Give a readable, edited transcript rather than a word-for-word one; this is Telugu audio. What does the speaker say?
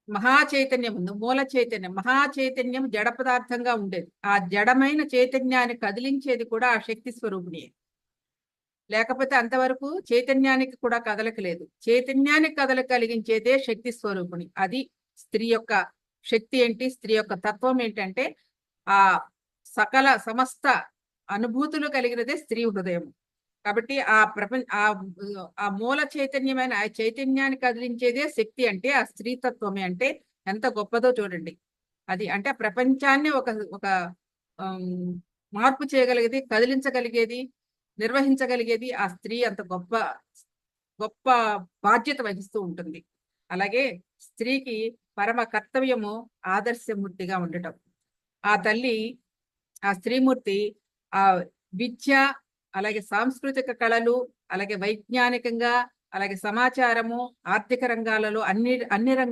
మహా చైతన్యం ఉంది. మూల చైతన్యం. మహా చైతన్యం జడ పదార్థంగా ఉండేది. ఆ జడమైన చైతన్యాన్ని కదిలించేది కూడా ఆ శక్తి స్వరూపిణియే. లేకపోతే అంతవరకు చైతన్యానికి కూడా కదలిక లేదు. చైతన్యానికి కదలిక కలిగించేదే శక్తి స్వరూపిణి. అది స్త్రీ యొక్క శక్తి ఏంటి? స్త్రీ యొక్క తత్వం ఏంటంటే, ఆ సకల సమస్త అనుభూతులు కలిగినదే స్త్రీ హృదయం. కాబట్టి ఆ మూల చైతన్యమైన ఆ చైతన్యాన్ని కదిలించేదే శక్తి అంటే, ఆ స్త్రీతత్వమే అంటే ఎంత గొప్పదో చూడండి. అది అంటే ఆ ప్రపంచాన్ని ఒక ఒక ఆహ్, మార్పు చేయగలిగేది, కదిలించగలిగేది, నిర్వహించగలిగేది ఆ స్త్రీ అంత గొప్ప గొప్ప బాధ్యత వహిస్తూ ఉంటుంది. అలాగే స్త్రీకి పరమ కర్తవ్యము ఆదర్శమూర్తిగా ఉండటం. ఆ తల్లి, ఆ స్త్రీమూర్తి విద్య, అలాగే సాంస్కృతిక కళలు, అలాగే వైజ్ఞానికంగా, అలాగే సమాచారము, ఆర్థిక రంగాలలో అన్ని అన్ని రంగాల్లో